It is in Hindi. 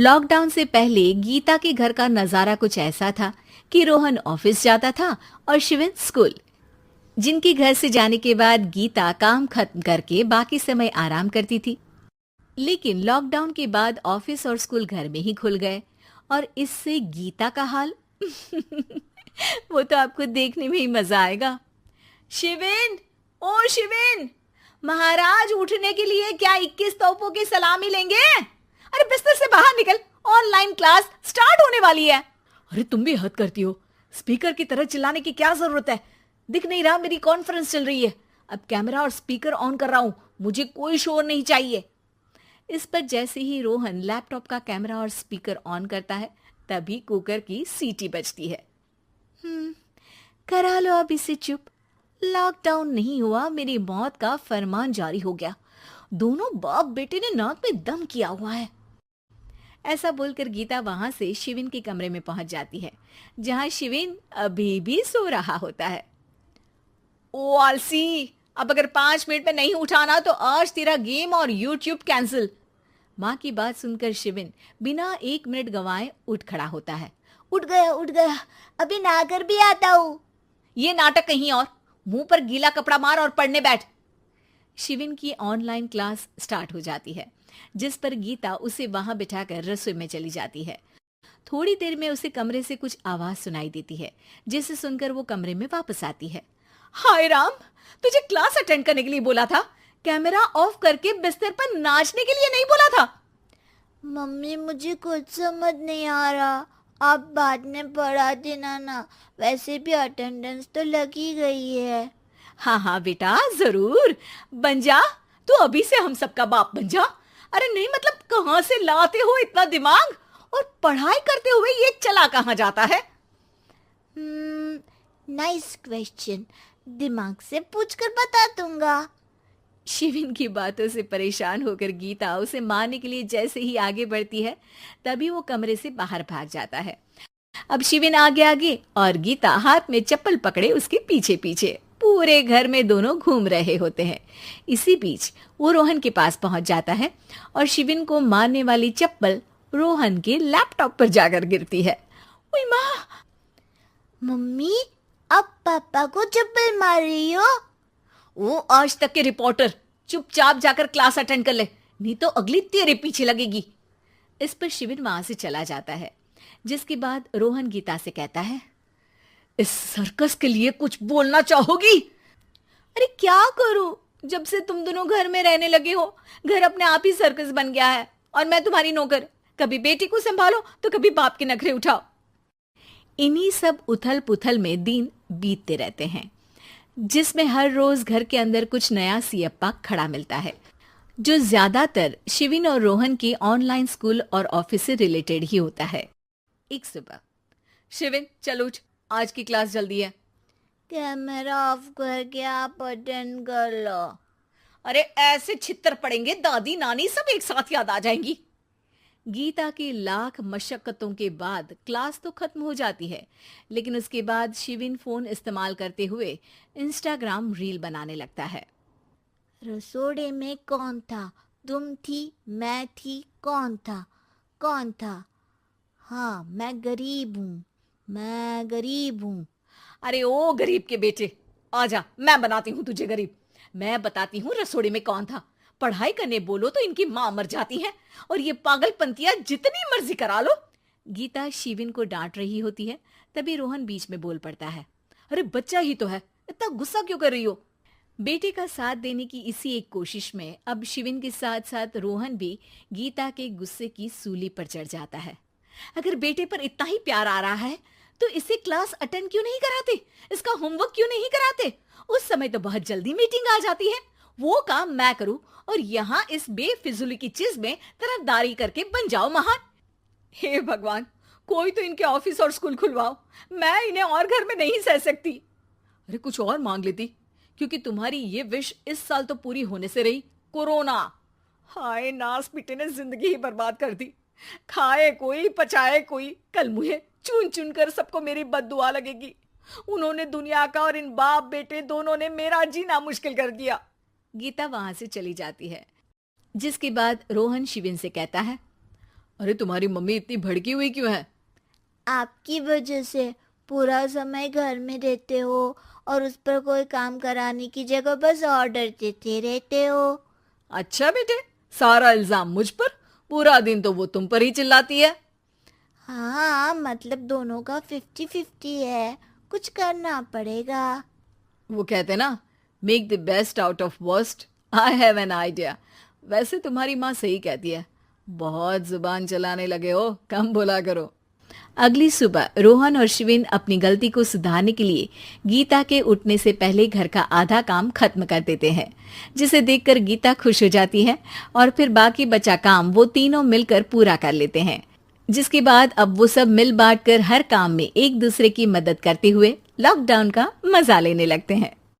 लॉकडाउन से पहले गीता के घर का नजारा कुछ ऐसा था कि रोहन ऑफिस जाता था और शिविन स्कूल। जिनके घर से जाने के बाद गीता काम खत्म करके बाकी समय आराम करती थी। लेकिन लॉकडाउन के बाद ऑफिस और स्कूल घर में ही खुल गए और इससे गीता का हाल वो तो आपको देखने में ही मजा आएगा। शिविन, ओ शिविन, महाराज उठने के लिए क्या 21 तोपों की सलामी लेंगे? अरे बिस्तर से बाहर निकल, ऑनलाइन क्लास स्टार्ट होने वाली है। अरे तुम भी हद करती हो, स्पीकर की तरह चिल्लाने की क्या जरूरत है? दिख नहीं रहा मेरी कॉन्फ्रेंस चल रही है। अब कैमरा और स्पीकर ऑन कर रहा हूं, मुझे कोई शोर नहीं चाहिए। इस पर जैसे ही रोहन लैपटॉप का कैमरा और स्पीकर ऑन करता है तभी कुकर की सीटी बजती है। करा लो अब इसे चुप। लॉकडाउन नहीं हुआ, मेरी मौत का फरमान जारी हो गया। दोनों बाप बेटे ने नाक में दम किया हुआ है। ऐसा बोलकर गीता वहां से शिविन के कमरे में पहुंच जाती है, जहां शिविन अभी भी सो रहा होता है। ओ आलसी, अब अगर 5 मिनट में नहीं उठाना तो आज तेरा गेम और यूट्यूब कैंसिल। माँ की बात सुनकर शिविन बिना 1 मिनट गंवाए उठ खड़ा होता है। उठ गया, अभी नहाकर भी आता हूँ। ये नाटक कहीं और, मुंह पर गीला कपड़ा मार और पढ़ने बैठ। शिविन की ऑनलाइन क्लास स्टार्ट हो जाती है, जिस पर गीता उसे वहां बिठाकर रसोई में चली जाती है। थोड़ी देर में उसे कमरे से कुछ आवाज सुनाई देती है, जिसे सुनकर वो कमरे में वापस आती है। हाय राम, तुझे क्लास अटेंड करने के लिए बोला था, कैमरा ऑफ करके बिस्तर पर नाचने के लिए नहीं बोला था। मम्मी मुझे कुछ समझ नहीं आ रहा, आप बाद में पढ़ा देना ना, वैसे भी अटेंडेंस तो लगी गई है। हाँ हाँ बेटा, जरूर बन जा, तू अभी से हम सबका बाप बन जा। अरे नहीं मतलब कहाँ से लाते हो इतना दिमाग, और पढ़ाई करते हुए ये चला कहाँ जाता है? नाइस क्वेश्चन, दिमाग से पूछकर बता दूंगा। शिविन की बातों से परेशान होकर गीता उसे मारने के लिए जैसे ही आगे बढ़ती है तभी वो कमरे से बाहर भाग जाता है। अब शिविन आगे आगे और गीता हाथ में चप्पल पकड़े उसके पीछे पीछे पूरे घर में दोनों घूम रहे होते हैं। इसी बीच वो रोहन के पास पहुंच जाता है और शिविन को मारने वाली चप्पल रोहन के लैपटॉप पर जाकर गिरती है। ओए माँ! मम्मी, अब पापा को चप्पल मार रही हो? वो आज तक के रिपोर्टर, चुपचाप जाकर क्लास अटेंड कर ले, नहीं तो अगली तेरे पीछे लगेगी। इस पर शिविन वहां से चला जाता है, जिसके बाद रोहन गीता से कहता है, इस सर्कस के लिए कुछ बोलना चाहोगी? अरे क्या करूं, जब से तुम दोनों घर में रहने लगे हो, घर अपने आप ही सर्कस बन गया है और मैं तुम्हारी नौकर। कभी बेटी को संभालो तो कभी बाप के नखरे उठाओ। इन्हीं सब उथल पुथल में दिन बीतते रहते हैं, जिसमें हर रोज घर के अंदर कुछ नया सियप्पा खड़ा मिलता है, जो ज्यादातर शिविन और रोहन के ऑनलाइन स्कूल और ऑफिस से रिलेटेड ही होता है। एक सुबह, शिविन चलो उठ, आज की क्लास जल्दी है। कैमरा ऑफ करके आप अटेंड कर लो। अरे ऐसे छित्तर पड़ेंगे, दादी नानी सब एक साथ याद आ जाएंगी। गीता की लाख मशक्कतों के बाद क्लास तो खत्म हो जाती है, लेकिन उसके बाद शिविन फोन इस्तेमाल करते हुए इंस्टाग्राम रील बनाने लगता है। रसोड़े में कौन था? तुम थी, मैं थी, कौन था? कौन था? हाँ, मैं गरीब हूँ। अरे ओ गरीब के बेटे, आजा, मैं बनाती हूँ तुझे गरीब। मैं बताती हूँ रसोड़े में कौन था। पढ़ाई करने बोलो तो इनकी माँ मर जाती है, और ये पागलपंतियां जितनी मर्जी करा लो। गीता शिविन को डांट रही होती है, तभी रोहन बीच में बोल पड़ता है। अरे बच्चा ही तो है, इतना गुस्सा क्यों कर रही हो? बेटे का साथ देने की इसी एक कोशिश में अब शिविन के साथ साथ रोहन भी गीता के गुस्से की सूली पर चढ़ जाता है। अगर बेटे पर इतना ही प्यार आ रहा है तो इसे क्लास अटेंड क्यों नहीं कराते, इसका होमवर्क क्यों नहीं कराते? उस समय तो बहुत जल्दी मीटिंग आ जाती है, वो काम मैं करूं और यहाँ इस बेफिजुली की चीज में तरफदारी करके बन जाओ महान। हे भगवान, कोई तो इनके ऑफिस और स्कूल खुलवाओ, मैं इन्हें और घर में नहीं सह सकती। अरे कुछ और मांग लेती, क्योंकि तुम्हारी ये विश इस साल तो पूरी होने से रही, कोरोना। हाय नास पिटे ने जिंदगी ही बर्बाद कर दी। खाए कोई पचाए कोई, कल मुझे चुन चुन कर सबको मेरी बद्दुआ लगेगी। उन्होंने दुनिया का और इन बाप बेटे दोनों ने मेरा जीना मुश्किल कर दिया। गीता वहां से चली जाती है, जिसके बाद रोहन शिविन से कहता है, अरे तुम्हारी मम्मी इतनी भड़की हुई क्यों है? आपकी वजह से पूरा समय घर में रहते हो और उस पर कोई काम कराने की जगह बस ऑर्डर देते रहते हो। अच्छा बेटे, सारा इल्जाम मुझ पर? पूरा दिन तो वो तुम पर ही चिल्लाती है। हाँ, मतलब दोनों का 50-50 है, कुछ करना पड़ेगा। वो कहते ना, make the best out of worst. I have an idea. वैसे तुम्हारी माँ सही कहती है, बहुत जुबान चलाने लगे हो, कम बोला करो। अगली सुबह रोहन और शिविन अपनी गलती को सुधारने के लिए गीता के उठने से पहले घर का आधा काम खत्म कर देते हैं, जिसे देखकर गीता खुश हो जाती है और फिर बाकी बचा काम वो तीनों मिलकर पूरा कर लेते हैं। जिसके बाद अब वो सब मिल बांट कर हर काम में एक दूसरे की मदद करते हुए लॉकडाउन का मजा लेने लगते हैं।